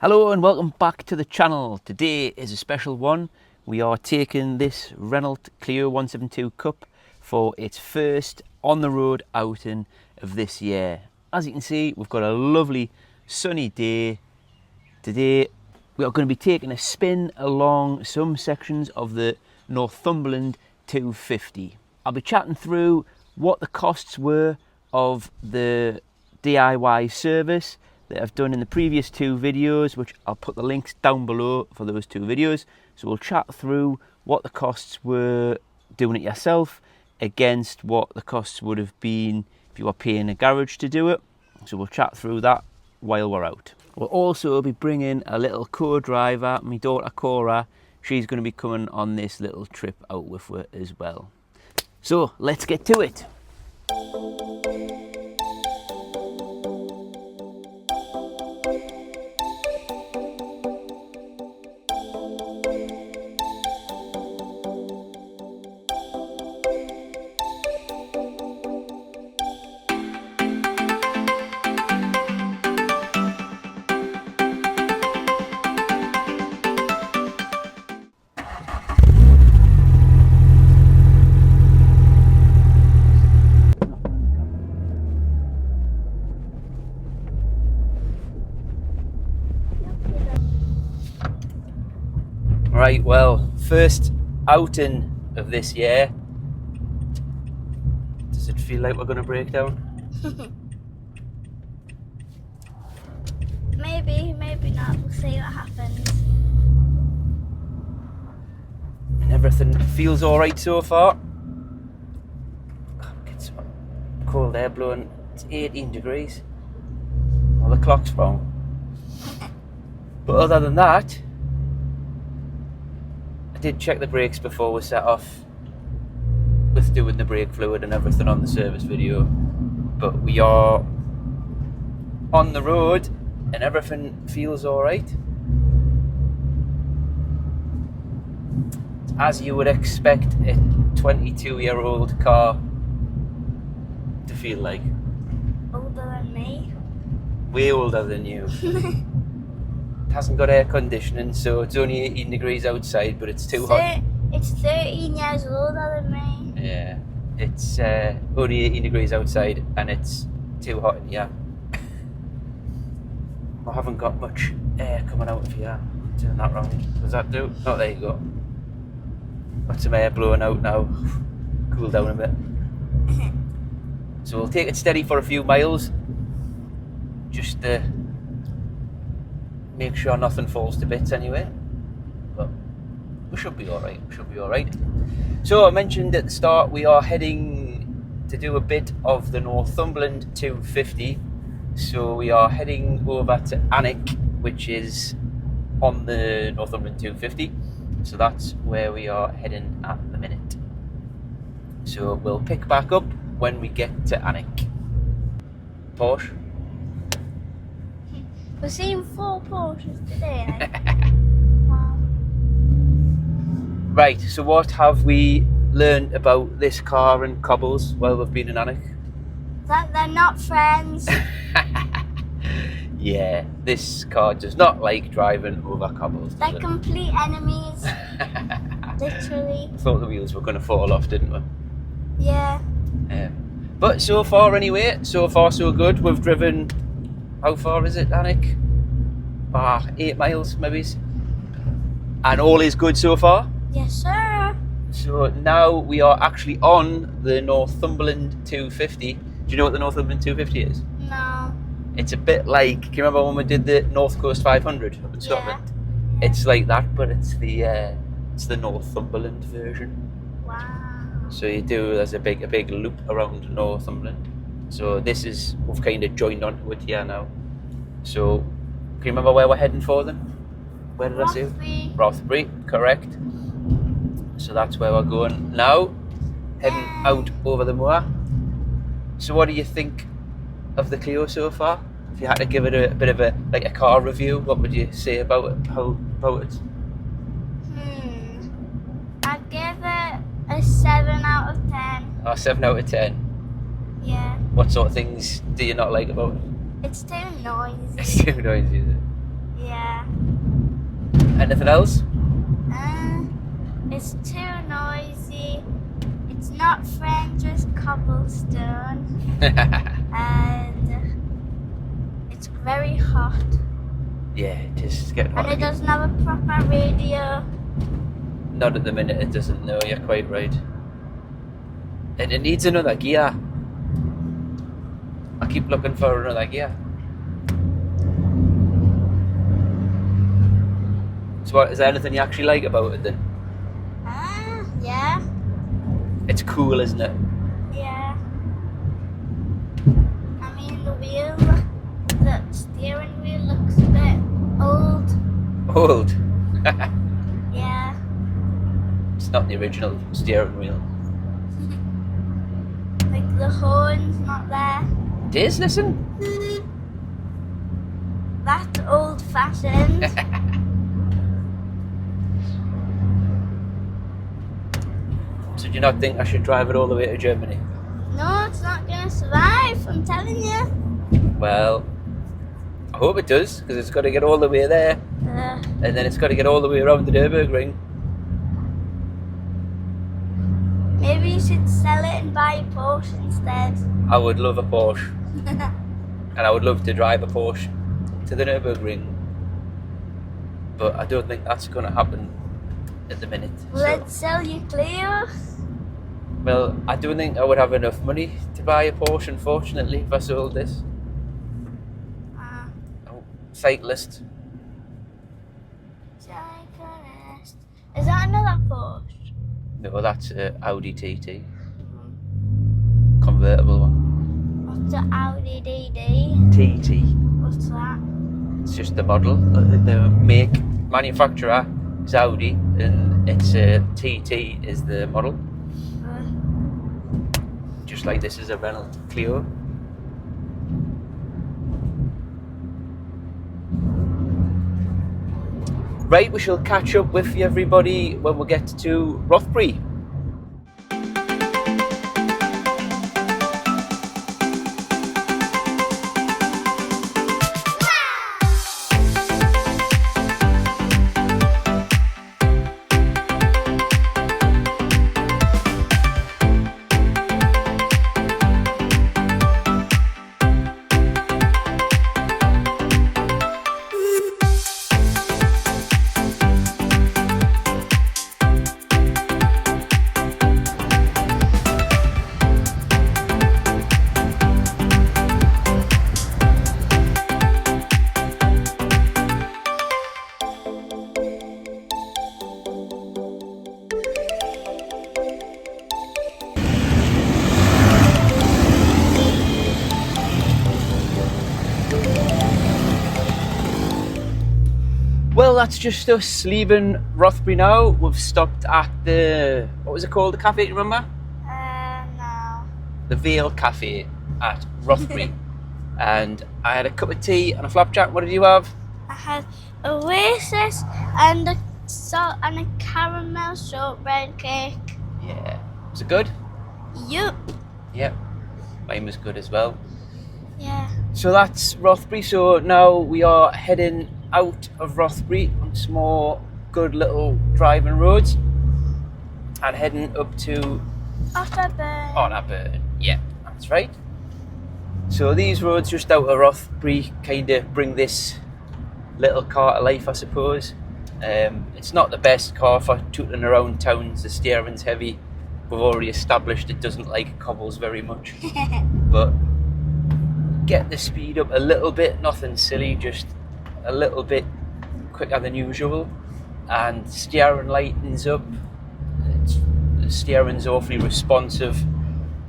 Hello and welcome back to the channel. Today is a special one. We are taking this Renault Clio 172 Cup for its first on the road outing of this year. As you can see, we've got a lovely sunny day. Today we are going to be taking a spin along some sections of the Northumberland 250. I'll be chatting through what the costs were of the DIY service that I've done in the previous two videos, which I'll put the links down below for those two videos. So we'll chat through what the costs were doing it yourself against what the costs would have been if you were paying a garage to do it. So we'll chat through that while we're out. We'll also be bringing a little co-driver, my daughter Cora. She's going to be coming on this little trip out with her as well. So let's get to it. Right, well, first outing of this year. Does it feel like we're going to break down? Maybe not. We'll see what happens. And everything feels alright so far. Get some cold air blowing. It's 18 degrees. Well, the clock's wrong. But other than that, I did check the brakes before we set off with doing the brake fluid and everything on the service video. But we are on the road and everything feels alright. As you would expect a 22-year-old car to feel like. Older than me. Way older than you. It hasn't got air conditioning, so it's only 18 degrees outside, but it's too hot. It's 13 years older than me. Yeah, it's only 18 degrees outside and it's too hot in here. I haven't got much air coming out of here. Turn that round. Does that do? Oh, there you go. Got some air blowing out now. Cool down a bit. So we'll take it steady for a few miles. Just to make sure nothing falls to bits anyway. But we should be alright. So I mentioned at the start we are heading to do a bit of the Northumberland 250. So we are heading over to Alnwick, which is on the Northumberland 250. So that's where we are heading at the minute. So we'll pick back up when we get to Alnwick. Porsche. We're seeing 4 Porsches today. Wow. Right, so what have we learned about this car and cobbles while we've been in Alnwick? That they're not friends. Yeah, this car does not like driving over cobbles. They're complete enemies. Literally. Thought the wheels were going to fall off, didn't we? Yeah. But so far anyway, so far so good. We've driven, how far is it, Alnwick? 8 miles maybe. And all is good so far. Yes, sir. So now we are actually on the Northumberland 250. Do you know what the Northumberland 250 is? No. It's a bit like, can you remember when we did the North Coast 500 up in Scotland? Yeah. It's like that, but it's the Northumberland version. Wow. So there's a big loop around Northumberland. So we've kind of joined onto it here now. So can you remember where we're heading for then? Where did I say? Rothbury, correct. So that's where we're going now, heading out over the moor. So what do you think of the Clio so far? If you had to give it a bit of a car review, what would you say about it? I'd give it a 7 out of 10. Oh, 7 out of 10. Yeah. What sort of things do you not like about it? It's too noisy. It's too noisy, is it? Yeah. Anything else? It's too noisy. It's not friends with cobblestone. And it's very hot. Yeah, it is. It's getting hot And it again. doesn't have a proper radio. Not at the minute, it doesn't. No, you're quite right. And it needs another gear. I keep looking for another gear. So what, is there anything you actually like about it then? Yeah. It's cool, isn't it? Yeah. I mean, the steering wheel looks a bit old. Old. Yeah. It's not the original steering wheel. Like the horn's not there. It is, listen. That's old fashioned. So do you not think I should drive it all the way to Germany? No, it's not gonna survive, I'm telling you. Well, I hope it does, because it's got to get all the way there, and then it's got to get all the way around the Nürburgring. Maybe you should sell it and buy a Porsche instead. I would love a Porsche, and I would love to drive a Porsche to the Nürburgring, but I don't think that's going to happen at the minute. Let's sell you Clio. Well, I don't think I would have enough money to buy a Porsche, unfortunately, if I sold this. Cyclist. Cyclist. Is that another Porsche? No, that's Audi TT. Convertible one. What's the Audi DD? TT. What's that? It's just the model. The make manufacturer is Audi, and it's TT is the model. Just like this is a Renault Clio. Right, we shall catch up with everybody when we get to Rothbury. Well, that's just us leaving Rothbury now. We've stopped at the, what was it called, the cafe, do you remember? No. The Vale Cafe at Rothbury. And I had a cup of tea and a flapjack. What did you have? I had Oasis and a caramel shortbread cake. Yeah. Was it good? Yup. Yep. Mine was good as well. Yeah. So that's Rothbury. So now we are heading out of Rothbury on some more good little driving roads and heading up to Otterburn. Yeah, that's right. So these roads just out of Rothbury kind of bring this little car to life, I suppose. It's not the best car for tooting around towns. The steering's heavy. We've already established it doesn't like cobbles very much. But get the speed up a little bit, nothing silly, just a little bit quicker than usual, and steering lightens up. The steering's awfully responsive,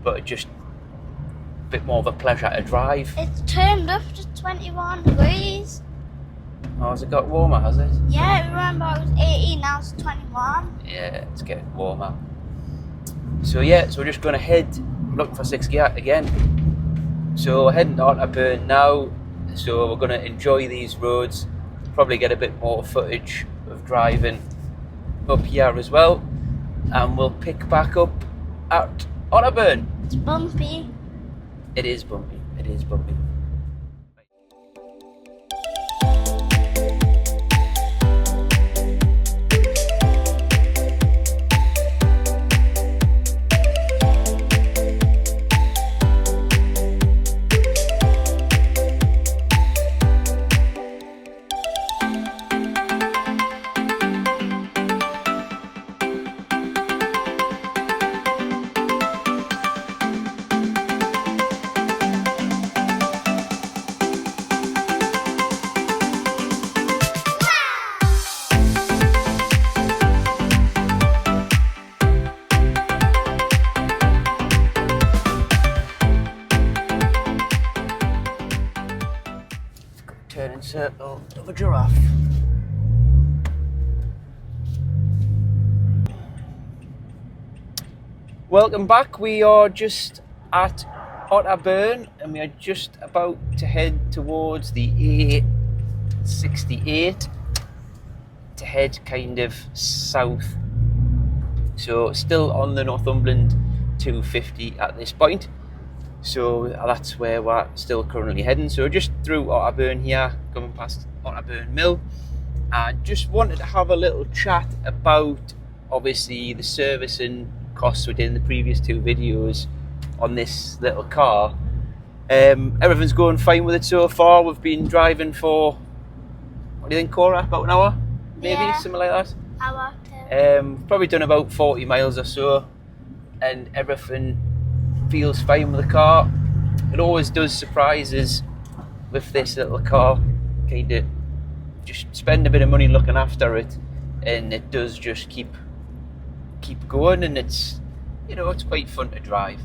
but just a bit more of a pleasure to drive. It's turned up to 21 degrees. Oh, has it got warmer, has it? Yeah, remember it was 18, now it's 21. Yeah, it's getting warmer. So yeah, so we're just going to head looking for 6 gear again. So we're heading to Otterburn now. So we're going to enjoy these roads, probably get a bit more footage of driving up here as well, and we'll pick back up at Otterburn. It's bumpy. It is bumpy, it is bumpy. turning circle of a giraffe. Welcome back. We are just at Otterburn and we are just about to head towards the A68 to head kind of south. So still on the Northumberland 250 at this point. So that's where we're still currently heading. So just through Otterburn here, coming past Otterburn Mill, and just wanted to have a little chat about obviously the servicing costs we did in the previous two videos on this little car. Everything's going fine with it so far. We've been driving for, what do you think, Cora? About an hour? Maybe, Yeah. something like that. Hour too. Probably done about 40 miles or so, and everything feels fine with the car. It always does surprise us with this little car, kind of just spend a bit of money looking after it, and it does just keep going, and it's, you know, it's quite fun to drive.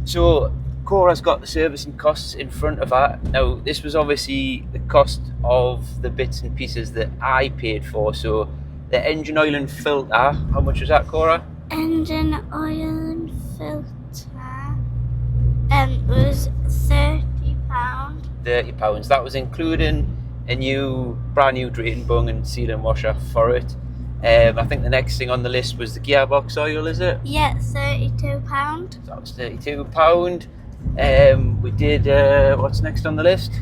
So Cora's got the servicing costs in front of her. Now this was obviously the cost of the bits and pieces that I paid for. So the engine oil and filter, how much was that, Cora? Engine oil and filter was £30. £30. That was including a brand new draining bung and sealing washer for it. I think the next thing on the list was the gearbox oil, is it? Yeah, £32. So that was £32. We did, what's next on the list?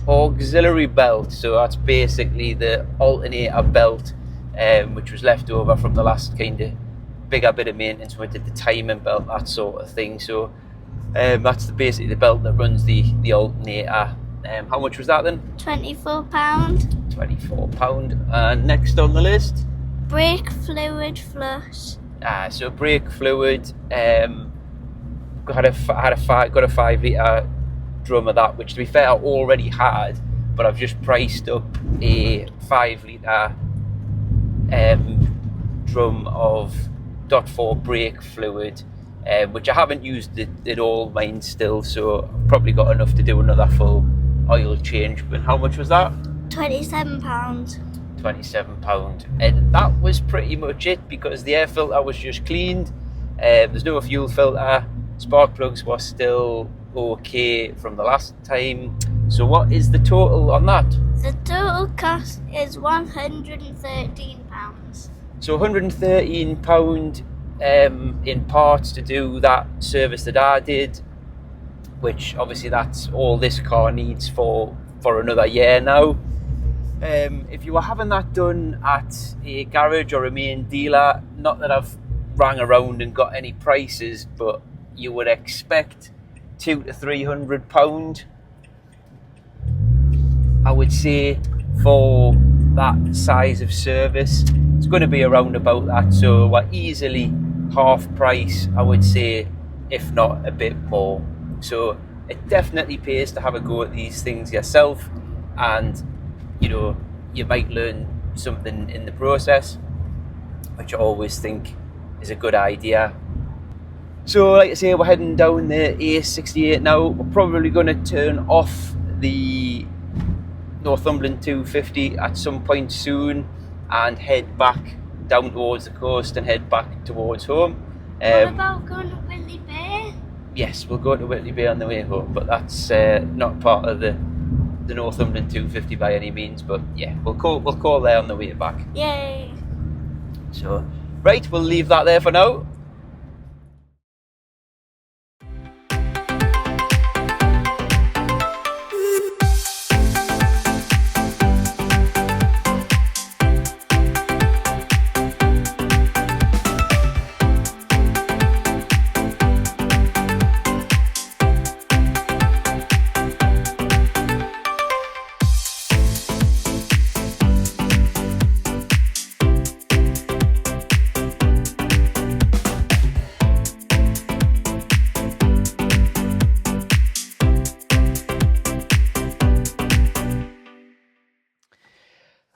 Auxiliary belt. So that's basically the alternator belt, which was left over from the last kind of bigger bit of maintenance. We did the timing belt, that sort of thing. So that's basically the belt that runs the alternator. How much was that then? £24. £24. And next on the list? Brake fluid flush. So brake fluid. Got a 5 litre drum of that, which to be fair I already had, but I've just priced up a 5 litre drum of .4 brake fluid, which I haven't used it all, mine still, so I've probably got enough to do another full oil change. But how much was that? £27. £27. And that was pretty much it, because the air filter was just cleaned. There's no fuel filter. Spark plugs were still okay from the last time. So what is the total on that? The total cost is £113. So £113 in parts to do that service that I did, which obviously that's all this car needs for another year now. If you were having that done at a garage or a main dealer, not that I've rang around and got any prices, but you would expect £200 to £300, I would say, for that size of service. It's going to be around about that, so we're easily half price, I would say, if not a bit more. So it definitely pays to have a go at these things yourself, and you know, you might learn something in the process, which I always think is a good idea. So like I say, we're heading down the A68 now. We're probably going to turn off the Northumberland 250 at some point soon and head back down towards the coast and head back towards home. What about going to Whitley Bay? Yes, we'll go to Whitley Bay on the way home, but that's not part of the Northumberland 250 by any means. But yeah, we'll call there on the way back. Yay! So right, we'll leave that there for now.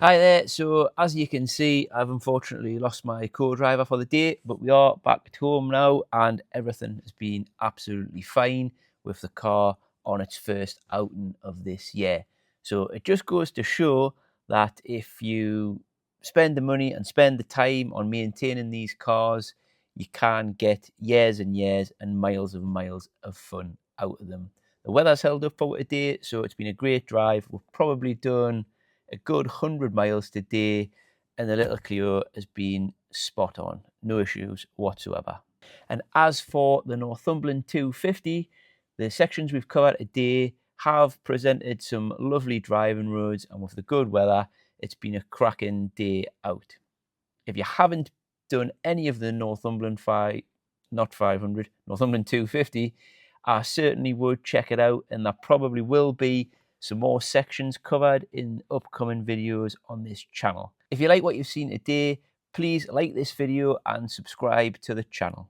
Hi there, so as you can see, I've unfortunately lost my co-driver for the day, but we are back at home now and everything has been absolutely fine with the car on its first outing of this year. So it just goes to show that if you spend the money and spend the time on maintaining these cars, you can get years and years and miles of fun out of them. The weather's held up for today, so it's been a great drive. We've probably done a good 100 miles today, and the little Clio has been spot on. No issues whatsoever. And as for the Northumberland 250, the sections we've covered today have presented some lovely driving roads, and with the good weather, it's been a cracking day out. If you haven't done any of the Northumberland 250, I certainly would check it out, and there probably will be some more sections covered in upcoming videos on this channel. If you like what you've seen today, please like this video and subscribe to the channel.